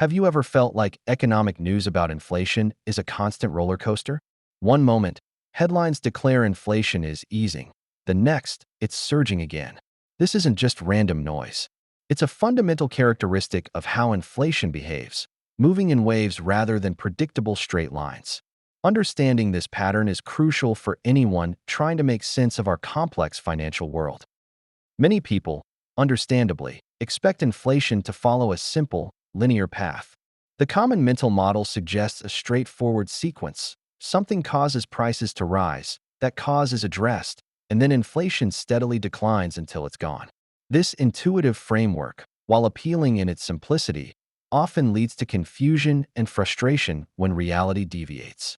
Have you ever felt like economic news about inflation is a constant roller coaster? One moment, headlines declare inflation is easing. The next, it's surging again. This isn't just random noise. It's a fundamental characteristic of how inflation behaves, moving in waves rather than predictable straight lines. Understanding this pattern is crucial for anyone trying to make sense of our complex financial world. Many people, understandably, expect inflation to follow a simple, linear path. The common mental model suggests a straightforward sequence. Something causes prices to rise, that cause is addressed, and then inflation steadily declines until it's gone. This intuitive framework, while appealing in its simplicity, often leads to confusion and frustration when reality deviates.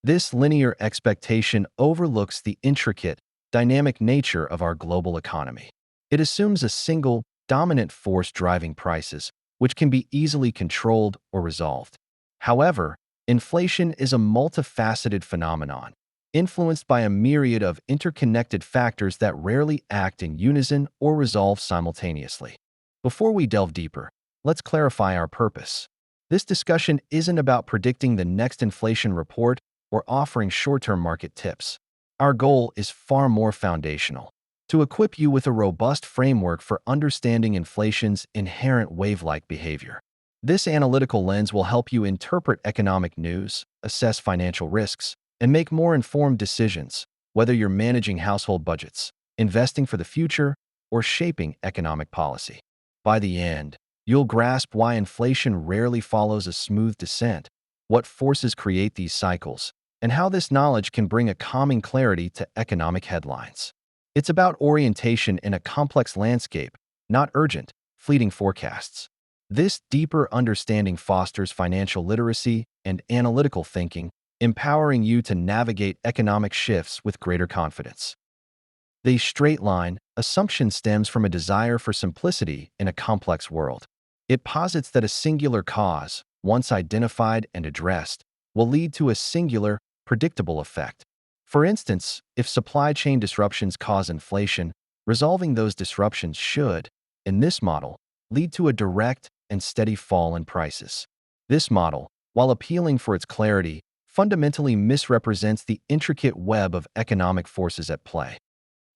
This linear expectation overlooks the intricate, dynamic nature of our global economy. It assumes a single, dominant force driving prices, which can be easily controlled or resolved. However, inflation is a multifaceted phenomenon, influenced by a myriad of interconnected factors that rarely act in unison or resolve simultaneously. Before we delve deeper, let's clarify our purpose. This discussion isn't about predicting the next inflation report or offering short-term market tips. Our goal is far more foundational: to equip you with a robust framework for understanding inflation's inherent wave-like behavior. This analytical lens will help you interpret economic news, assess financial risks, and make more informed decisions, whether you're managing household budgets, investing for the future, or shaping economic policy. By the end, you'll grasp why inflation rarely follows a smooth descent, what forces create these cycles, and how this knowledge can bring a calming clarity to economic headlines. It's about orientation in a complex landscape, not urgent, fleeting forecasts. This deeper understanding fosters financial literacy and analytical thinking, empowering you to navigate economic shifts with greater confidence. The straight line assumption stems from a desire for simplicity in a complex world. It posits that a singular cause, once identified and addressed, will lead to a singular, predictable effect. For instance, if supply chain disruptions cause inflation, resolving those disruptions should, in this model, lead to a direct and steady fall in prices. This model, while appealing for its clarity, fundamentally misrepresents the intricate web of economic forces at play.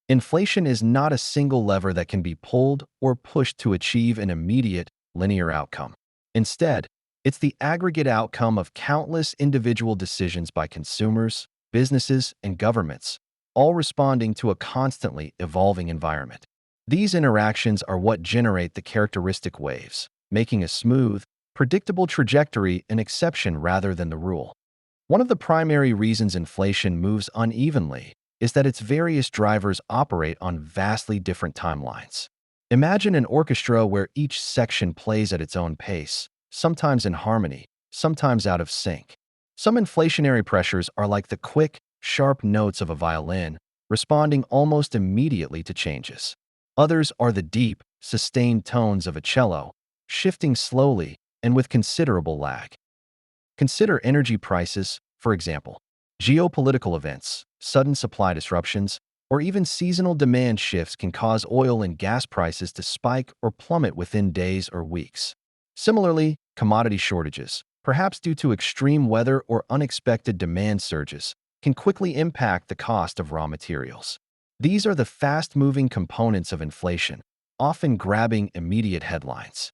Inflation is not a single lever that can be pulled or pushed to achieve an immediate, linear outcome. Instead, it's the aggregate outcome of countless individual decisions by consumers, businesses, and governments, all responding to a constantly evolving environment. These interactions are what generate the characteristic waves, making a smooth, predictable trajectory an exception rather than the rule. One of the primary reasons inflation moves unevenly is that its various drivers operate on vastly different timelines. Imagine an orchestra where each section plays at its own pace, sometimes in harmony, sometimes out of sync. Some inflationary pressures are like the quick, sharp notes of a violin, responding almost immediately to changes. Others are the deep, sustained tones of a cello, shifting slowly and with considerable lag. Consider energy prices, for example. Geopolitical events, sudden supply disruptions, or even seasonal demand shifts can cause oil and gas prices to spike or plummet within days or weeks. Similarly, commodity shortages, perhaps due to extreme weather or unexpected demand surges, can quickly impact the cost of raw materials. These are the fast-moving components of inflation, often grabbing immediate headlines.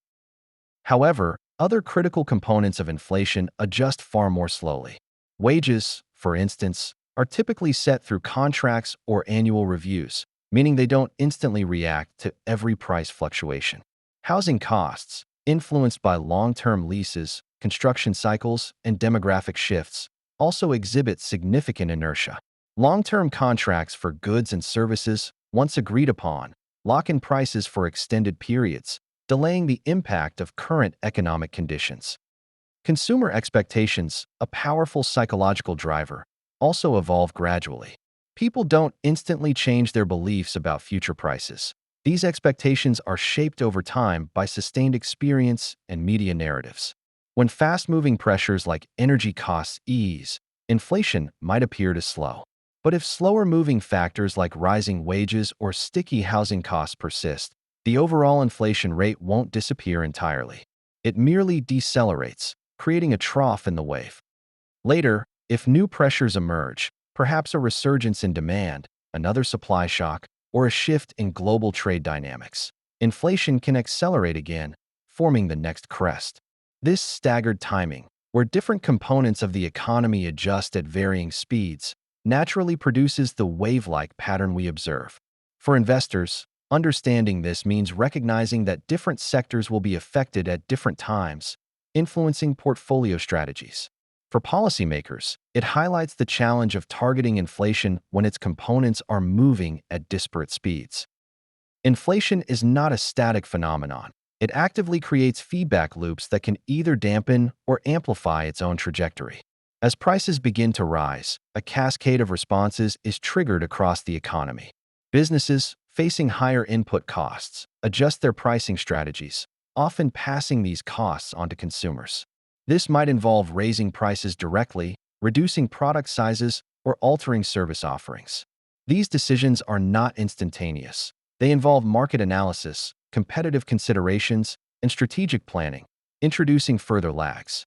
However, other critical components of inflation adjust far more slowly. Wages, for instance, are typically set through contracts or annual reviews, meaning they don't instantly react to every price fluctuation. Housing costs, influenced by long-term leases, construction cycles, and demographic shifts, also exhibit significant inertia. Long-term contracts for goods and services, once agreed upon, lock in prices for extended periods, delaying the impact of current economic conditions. Consumer expectations, a powerful psychological driver, also evolve gradually. People don't instantly change their beliefs about future prices. These expectations are shaped over time by sustained experience and media narratives. When fast-moving pressures like energy costs ease, inflation might appear to slow. But if slower-moving factors like rising wages or sticky housing costs persist, the overall inflation rate won't disappear entirely. It merely decelerates, creating a trough in the wave. Later, if new pressures emerge, perhaps a resurgence in demand, another supply shock, or a shift in global trade dynamics, inflation can accelerate again, forming the next crest. This staggered timing, where different components of the economy adjust at varying speeds, naturally produces the wave-like pattern we observe. For investors, understanding this means recognizing that different sectors will be affected at different times, influencing portfolio strategies. For policymakers, it highlights the challenge of targeting inflation when its components are moving at disparate speeds. Inflation is not a static phenomenon. It actively creates feedback loops that can either dampen or amplify its own trajectory. As prices begin to rise, a cascade of responses is triggered across the economy. Businesses, facing higher input costs, adjust their pricing strategies, often passing these costs onto consumers. This might involve raising prices directly, reducing product sizes, or altering service offerings. These decisions are not instantaneous. They involve market analysis, competitive considerations, and strategic planning, introducing further lags.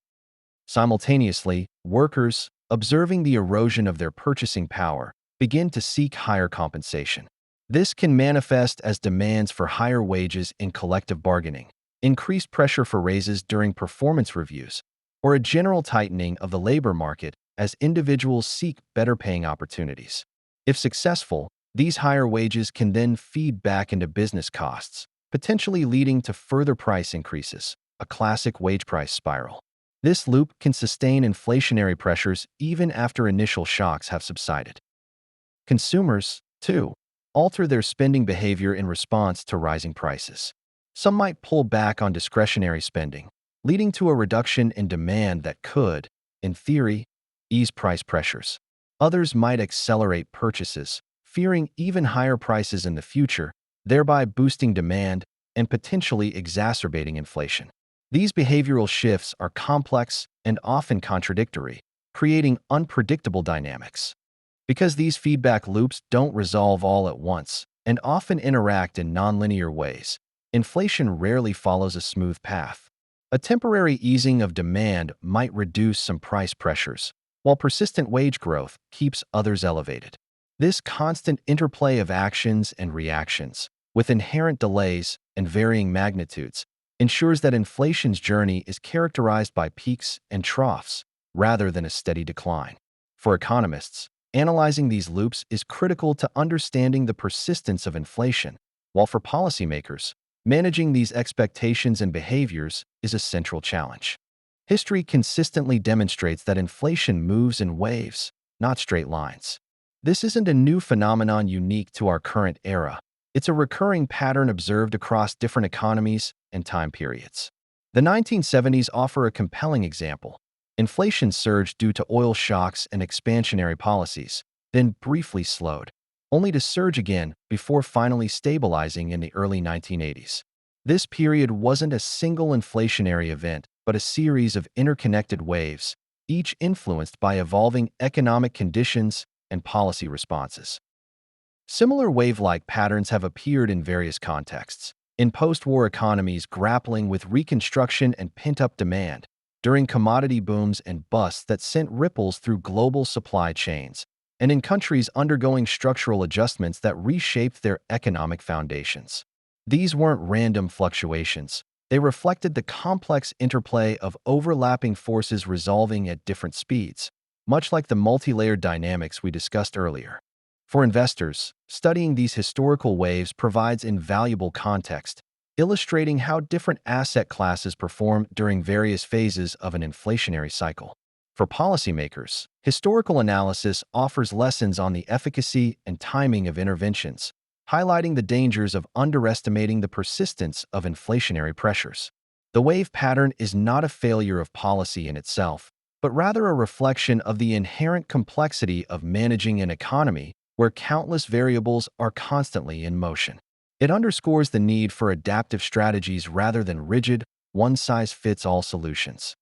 Simultaneously, workers, observing the erosion of their purchasing power, begin to seek higher compensation. This can manifest as demands for higher wages in collective bargaining, increased pressure for raises during performance reviews, or a general tightening of the labor market as individuals seek better-paying opportunities. If successful, these higher wages can then feed back into business costs, potentially leading to further price increases, a classic wage price spiral. This loop can sustain inflationary pressures even after initial shocks have subsided. Consumers, too, alter their spending behavior in response to rising prices. Some might pull back on discretionary spending, leading to a reduction in demand that could, in theory, ease price pressures. Others might accelerate purchases, fearing even higher prices in the future, thereby boosting demand and potentially exacerbating inflation. These behavioral shifts are complex and often contradictory, creating unpredictable dynamics. Because these feedback loops don't resolve all at once and often interact in nonlinear ways, inflation rarely follows a smooth path. A temporary easing of demand might reduce some price pressures, while persistent wage growth keeps others elevated. This constant interplay of actions and reactions, with inherent delays and varying magnitudes, ensures that inflation's journey is characterized by peaks and troughs rather than a steady decline. For economists, analyzing these loops is critical to understanding the persistence of inflation, while for policymakers, managing these expectations and behaviors is a central challenge. History consistently demonstrates that inflation moves in waves, not straight lines. This isn't a new phenomenon unique to our current era. It's a recurring pattern observed across different economies and time periods. The 1970s offer a compelling example. Inflation surged due to oil shocks and expansionary policies, then briefly slowed, only to surge again before finally stabilizing in the early 1980s. This period wasn't a single inflationary event, but a series of interconnected waves, each influenced by evolving economic conditions and policy responses. Similar wave-like patterns have appeared in various contexts. In post-war economies grappling with reconstruction and pent-up demand, during commodity booms and busts that sent ripples through global supply chains, and in countries undergoing structural adjustments that reshaped their economic foundations. These weren't random fluctuations. They reflected the complex interplay of overlapping forces resolving at different speeds, much like the multi-layered dynamics we discussed earlier. For investors, studying these historical waves provides invaluable context, illustrating how different asset classes perform during various phases of an inflationary cycle. For policymakers, historical analysis offers lessons on the efficacy and timing of interventions, highlighting the dangers of underestimating the persistence of inflationary pressures. The wave pattern is not a failure of policy in itself, but rather a reflection of the inherent complexity of managing an economy where countless variables are constantly in motion. It underscores the need for adaptive strategies rather than rigid, one-size-fits-all solutions.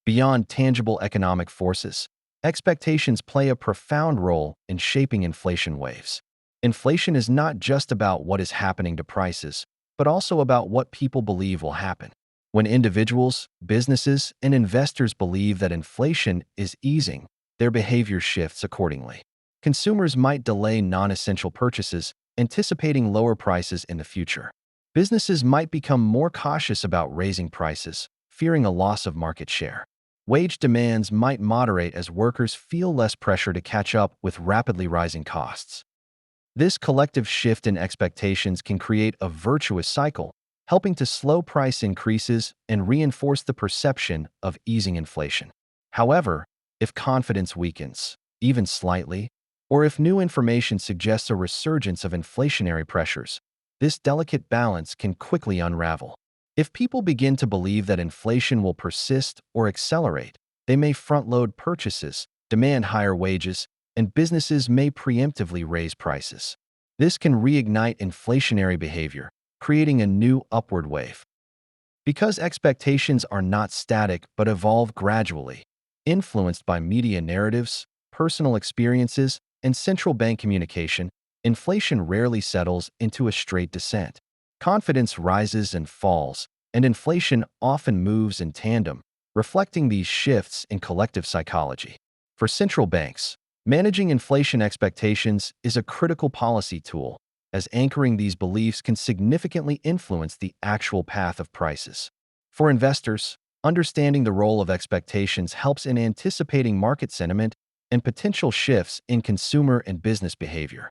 Beyond tangible economic forces, expectations play a profound role in shaping inflation waves. Inflation is not just about what is happening to prices, but also about what people believe will happen. When individuals, businesses, and investors believe that inflation is easing, their behavior shifts accordingly. Consumers might delay non-essential purchases, anticipating lower prices in the future. Businesses might become more cautious about raising prices, fearing a loss of market share. Wage demands might moderate as workers feel less pressure to catch up with rapidly rising costs. This collective shift in expectations can create a virtuous cycle, helping to slow price increases and reinforce the perception of easing inflation. However, if confidence weakens, even slightly, or if new information suggests a resurgence of inflationary pressures, this delicate balance can quickly unravel. If people begin to believe that inflation will persist or accelerate, they may front-load purchases, demand higher wages, and businesses may preemptively raise prices. This can reignite inflationary behavior, creating a new upward wave. Because expectations are not static but evolve gradually, influenced by media narratives, personal experiences, and central bank communication, inflation rarely settles into a straight descent. Confidence rises and falls, and inflation often moves in tandem, reflecting these shifts in collective psychology. For central banks, managing inflation expectations is a critical policy tool, as anchoring these beliefs can significantly influence the actual path of prices. For investors, understanding the role of expectations helps in anticipating market sentiment and potential shifts in consumer and business behavior.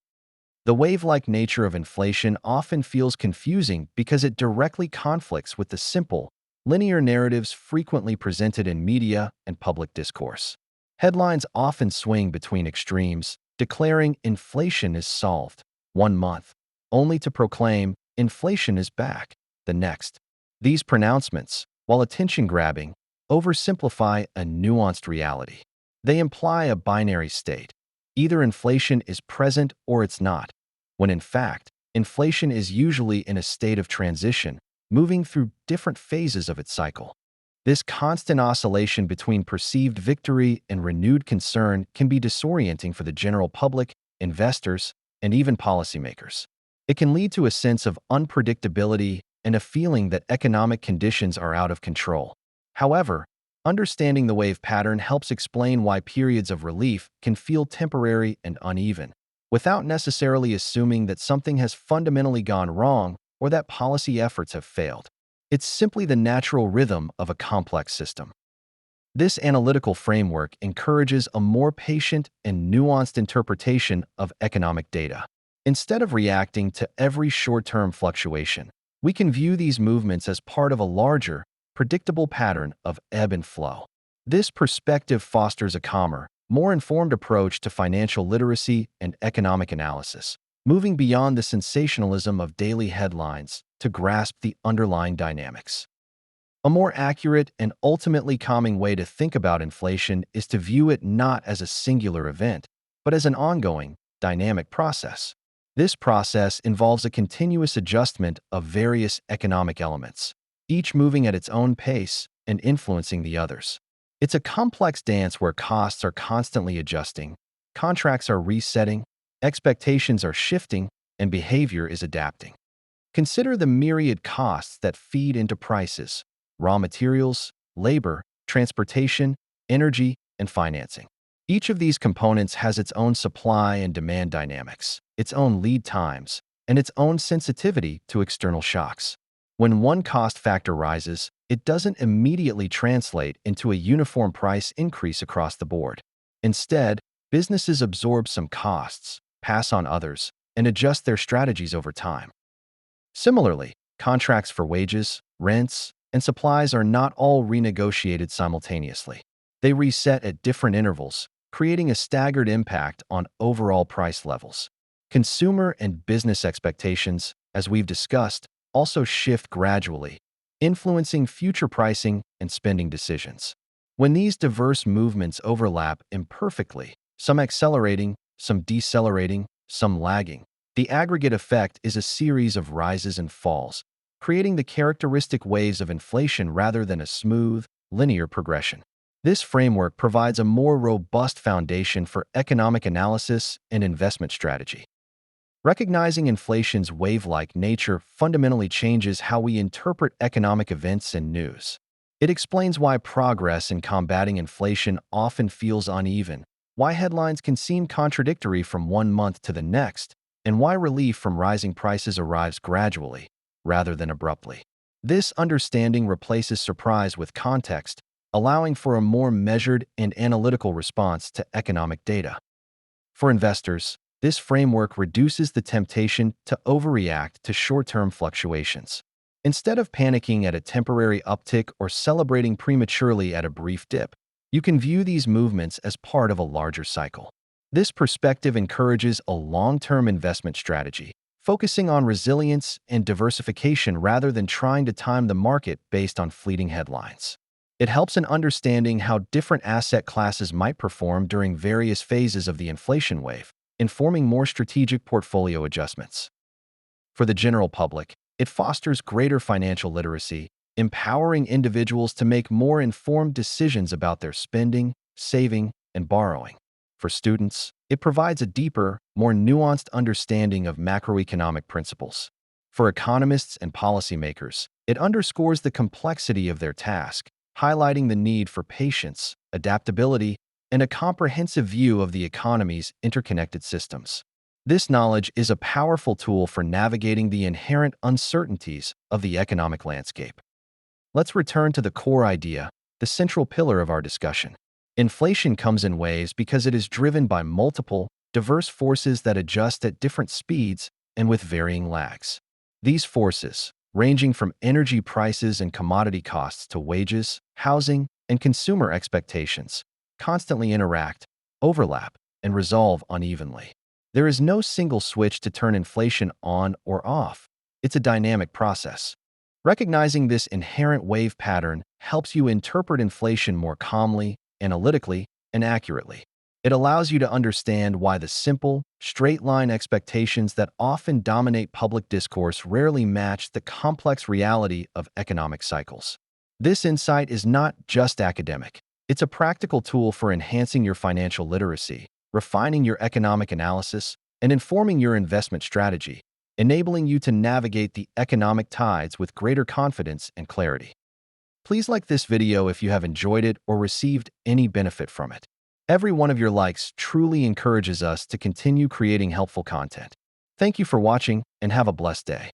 The wave-like nature of inflation often feels confusing because it directly conflicts with the simple, linear narratives frequently presented in media and public discourse. Headlines often swing between extremes, declaring inflation is solved one month, only to proclaim inflation is back the next. These pronouncements, while attention-grabbing, oversimplify a nuanced reality. They imply a binary state. Either inflation is present or it's not, when in fact, inflation is usually in a state of transition, moving through different phases of its cycle. This constant oscillation between perceived victory and renewed concern can be disorienting for the general public, investors, and even policymakers. It can lead to a sense of unpredictability and a feeling that economic conditions are out of control. However, understanding the wave pattern helps explain why periods of relief can feel temporary and uneven, without necessarily assuming that something has fundamentally gone wrong or that policy efforts have failed. It's simply the natural rhythm of a complex system. This analytical framework encourages a more patient and nuanced interpretation of economic data. Instead of reacting to every short-term fluctuation, we can view these movements as part of a larger, predictable pattern of ebb and flow. This perspective fosters a calmer, more informed approach to financial literacy and economic analysis, moving beyond the sensationalism of daily headlines to grasp the underlying dynamics. A more accurate and ultimately calming way to think about inflation is to view it not as a singular event, but as an ongoing, dynamic process. This process involves a continuous adjustment of various economic elements, each moving at its own pace and influencing the others. It's a complex dance where costs are constantly adjusting, contracts are resetting, expectations are shifting, and behavior is adapting. Consider the myriad costs that feed into prices: raw materials, labor, transportation, energy, and financing. Each of these components has its own supply and demand dynamics, its own lead times, and its own sensitivity to external shocks. When one cost factor rises, it doesn't immediately translate into a uniform price increase across the board. Instead, businesses absorb some costs, pass on others, and adjust their strategies over time. Similarly, contracts for wages, rents, and supplies are not all renegotiated simultaneously. They reset at different intervals, creating a staggered impact on overall price levels. Consumer and business expectations, as we've discussed, also shift gradually, influencing future pricing and spending decisions. When these diverse movements overlap imperfectly, some accelerating, some decelerating, some lagging, the aggregate effect is a series of rises and falls, creating the characteristic waves of inflation rather than a smooth, linear progression. This framework provides a more robust foundation for economic analysis and investment strategy. Recognizing inflation's wave-like nature fundamentally changes how we interpret economic events and news. It explains why progress in combating inflation often feels uneven, why headlines can seem contradictory from one month to the next, and why relief from rising prices arrives gradually, rather than abruptly. This understanding replaces surprise with context, allowing for a more measured and analytical response to economic data. For investors, this framework reduces the temptation to overreact to short-term fluctuations. Instead of panicking at a temporary uptick or celebrating prematurely at a brief dip, you can view these movements as part of a larger cycle. This perspective encourages a long-term investment strategy, focusing on resilience and diversification rather than trying to time the market based on fleeting headlines. It helps in understanding how different asset classes might perform during various phases of the inflation wave, informing more strategic portfolio adjustments. For the general public, it fosters greater financial literacy, empowering individuals to make more informed decisions about their spending, saving, and borrowing. For students, it provides a deeper, more nuanced understanding of macroeconomic principles. For economists and policymakers, it underscores the complexity of their task, highlighting the need for patience, adaptability, and a comprehensive view of the economy's interconnected systems. This knowledge is a powerful tool for navigating the inherent uncertainties of the economic landscape. Let's return to the core idea, the central pillar of our discussion. Inflation comes in waves because it is driven by multiple, diverse forces that adjust at different speeds and with varying lags. These forces, ranging from energy prices and commodity costs to wages, housing, and consumer expectations, constantly interact, overlap, and resolve unevenly. There is no single switch to turn inflation on or off. It's a dynamic process. Recognizing this inherent wave pattern helps you interpret inflation more calmly, analytically, and accurately. It allows you to understand why the simple, straight-line expectations that often dominate public discourse rarely match the complex reality of economic cycles. This insight is not just academic. It's a practical tool for enhancing your financial literacy, refining your economic analysis, and informing your investment strategy, enabling you to navigate the economic tides with greater confidence and clarity. Please like this video if you have enjoyed it or received any benefit from it. Every one of your likes truly encourages us to continue creating helpful content. Thank you for watching and have a blessed day.